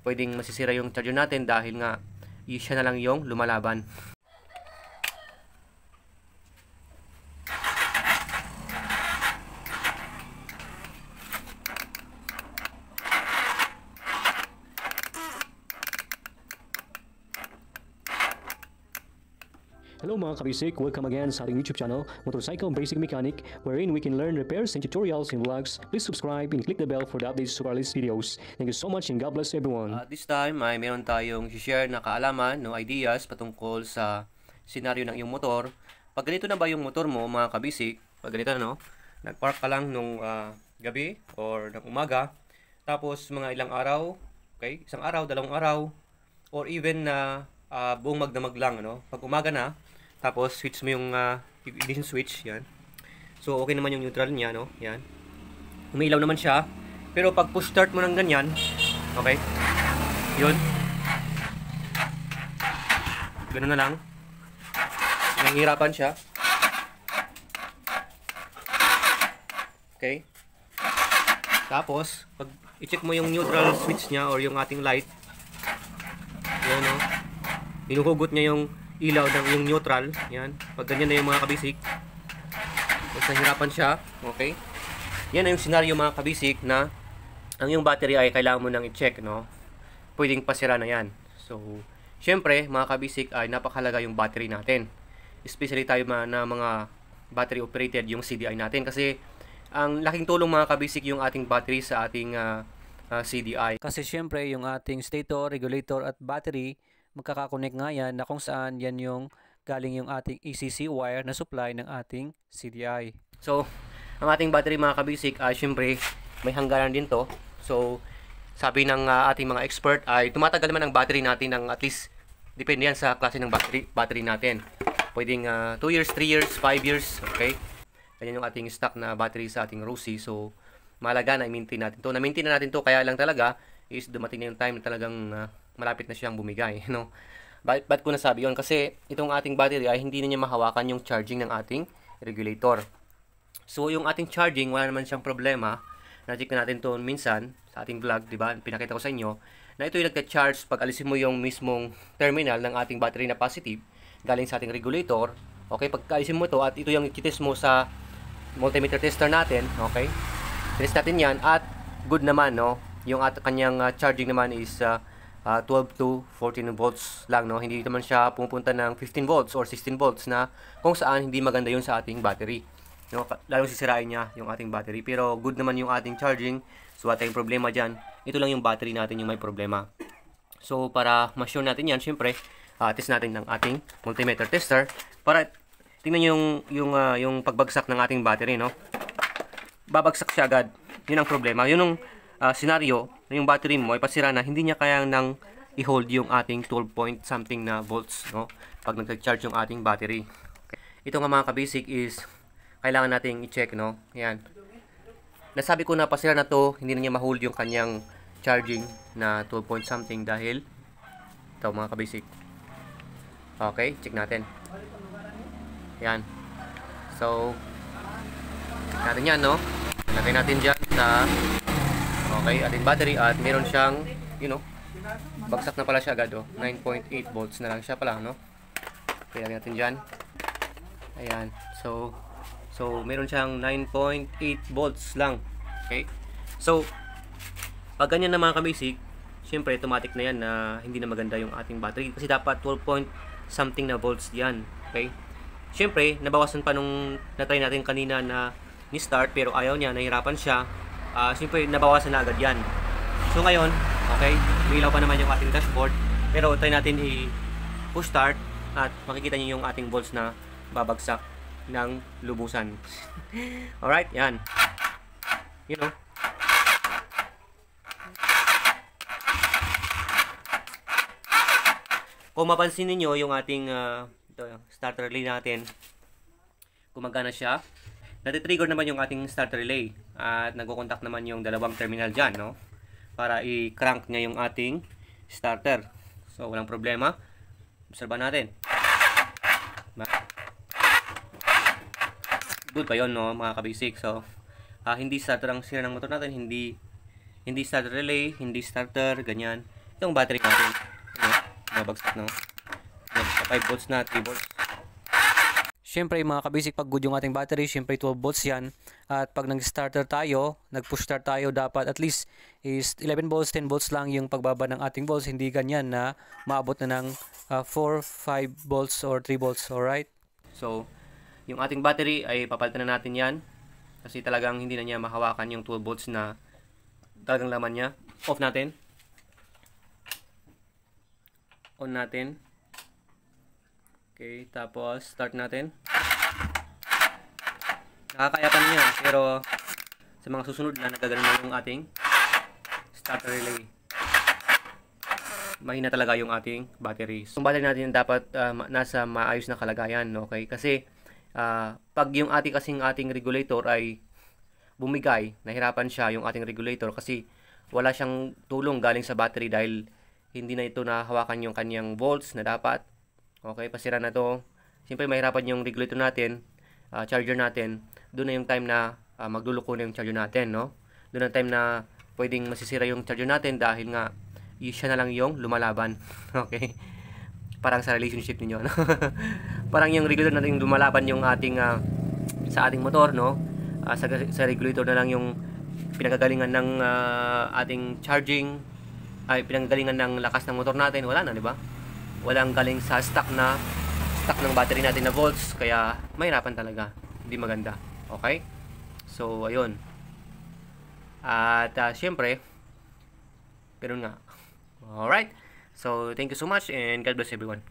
pwedeng masisira yung charger natin dahil nga siya na lang yung lumalaban. Hello mga kabisik, welcome again sa ating YouTube channel, Motorcycle Basic Mechanic, wherein we can learn repairs and tutorials and vlogs. Please subscribe and click the bell for the updates of our latest videos. Thank you so much and God bless everyone. This time ay meron tayong share na kaalaman, no, ideas patungkol sa senaryo ng iyong motor. Pag ganito na ba yung motor mo mga kabisik, pag ganito no, nagpark ka lang nung gabi or ng umaga, tapos mga ilang araw, okay, isang araw, dalawang araw, or even na buong magdamag lang, no? Pag umaga na, tapos switch mo yung ignition switch, yan. So okay naman yung neutral niya, no? Yan. Umiilaw naman siya. Pero pag push start mo ng ganyan, okay? Yun. Ganun na lang. Nahihirapan siya. Okay? Tapos, pag i-check mo yung neutral switch niya or yung ating light, yan, no? Hinuhugot niya yung ilaw ng yung neutral. Yan. Pag ganyan na yung mga kabisik. Tapos nahirapan siya. Okay. Yan na yung senaryo mga kabisik na ang yung battery ay kailangan mo nang i-check, no? Pwedeng pasira na yan. So, syempre, mga kabisik ay napakahalaga yung battery natin. Especially tayo na mga battery operated yung CDI natin. Kasi, ang laking tulong mga kabisik yung ating battery sa ating CDI. Kasi syempre, yung ating stator, regulator at battery, magkakakonek nga yan na kung saan yan yung galing yung ating ECC wire na supply ng ating CDI. So, ang ating battery mga kabisik ay syempre may hangganan din to. So, sabi ng ating mga expert ay tumatagal naman ang battery natin ng at least, depende yan sa klase ng battery natin. Pwedeng 2 years, 3 years, 5 years, okay? Ganyan yung ating stock na battery sa ating Rossi. So, mahalaga na i-maintain natin to. Na-maintain na natin to, kaya lang talaga is dumating na yung time na talagang malapit na siyang bumigay, no? Ba't ko nasabi yun? Kasi itong ating battery ay hindi na niya mahawakan yung charging ng ating regulator. So, yung ating charging, wala naman siyang problema. Na-check na natin to minsan sa ating vlog, di ba? Pinakita ko sa inyo na ito yung nagka-charge pag alisin mo yung mismong terminal ng ating battery na positive galing sa ating regulator. Okay, pag alisin mo to at ito yung i-test mo sa multimeter tester natin, okay? Test natin yan at good naman, no? Yung kanyang charging naman is 12 to 14 volts lang, no? Hindi naman siya pumupunta ng 15 volts or 16 volts na kung saan hindi maganda yun sa ating battery, no? Lalong sisirain niya yung ating battery. Pero good naman yung ating charging. So wala tayong problema dyan. Ito lang yung battery natin yung may problema. So para ma-sure natin yan, syempre test natin ng ating multimeter tester para tingnan yung pagbagsak ng ating battery, no? Babagsak siya agad. Yun ang problema. Yun ang senaryo na yung battery mo ay pasira na, hindi niya kayang nang i-hold yung ating 12 point something na volts, no? Pag nag-charge yung ating battery. Ito nga mga kabasic is kailangan nating i-check, no? Yan. Nasabi ko na pasira na to, hindi na niya ma-hold yung kanyang charging na 12 point something dahil ito mga kabasic. Okay, check natin. Yan. So, check natin yan, no? Lagay natin dyan sa okay, ating battery at meron siyang, you know, bagsak na pala siya agad, oh. 9.8 volts na lang siya pala, no? Okay, lagyan natin dyan. Ayan. So meron siyang 9.8 volts lang. Okay? So, pag ganyan na mga kabasic, syempre, automatic na yan na hindi na maganda yung ating battery. Kasi dapat 12 point something na volts yan. Okay? Syempre, nabawasan pa nung na-try natin kanina na ni-start, pero ayaw niya, nahirapan siya. Siyempre, nabawasan na agad yan. So, ngayon, okay, umilaw pa naman yung ating dashboard. Pero, try natin i-push start at makikita niyo yung ating volts na babagsak ng lubusan. Alright, yan. You know. Kung mapansin niyo yung ating starter relay natin, gumagana siya. Natitrigger naman yung ating starter relay at nagko-contact naman yung dalawang terminal dyan, no? Para i-crank niya yung ating starter. So, walang problema. Obserbahan natin. Good pa yun, no, mga kabasic. So, hindi starter ang sira ng motor natin. Hindi starter relay, hindi starter, ganyan. Itong battery natin. Nabagsak na. 5 volts na, 3 volts. Siyempre mga kabasic, pag good yung ating battery, siyempre 12 volts yan. At pag nag-starter tayo, nag-push start tayo, dapat at least is 11 volts, 10 volts lang yung pagbaba ng ating volts. Hindi ganyan na maabot na ng 4, 5 volts or 3 volts. Alright? So, yung ating battery ay papalitan na natin yan. Kasi talagang hindi na niya mahawakan yung 12 volts na talagang laman niya. Off natin. On natin. Okay, tapos start natin. Nakakayapan niya, pero sa mga susunod na nagagano na yung ating starter relay. Mahina talaga yung ating batteries. Yung battery natin dapat nasa maayos na kalagayan, okay? Kasi pag yung ating regulator ay bumigay, nahirapan siya yung ating regulator kasi wala siyang tulong galing sa battery dahil hindi na ito nahawakan yung kanyang volts na dapat. Okay, pasira na to. Siyempre mahirapan yung regulator natin, charger natin. Doon na yung time na magluluko na yung charger natin, no? Doon na time na pwedeng masisira yung charger natin dahil nga siya na lang yung lumalaban. Okay? Parang sa relationship niyo, no? Parang yung regulator natin lumalaban yung ating sa ating motor, no? Sa regulator na lang yung pinagagalingan ng ating charging, ay pinanggagalingan ng lakas ng motor natin. Wala na, di ba? Walang galing sa stock ng battery natin na volts, kaya mahirapan talaga, hindi maganda. Okay, so ayun, at syempre ganun nga. Alright, so thank you so much and God bless everyone.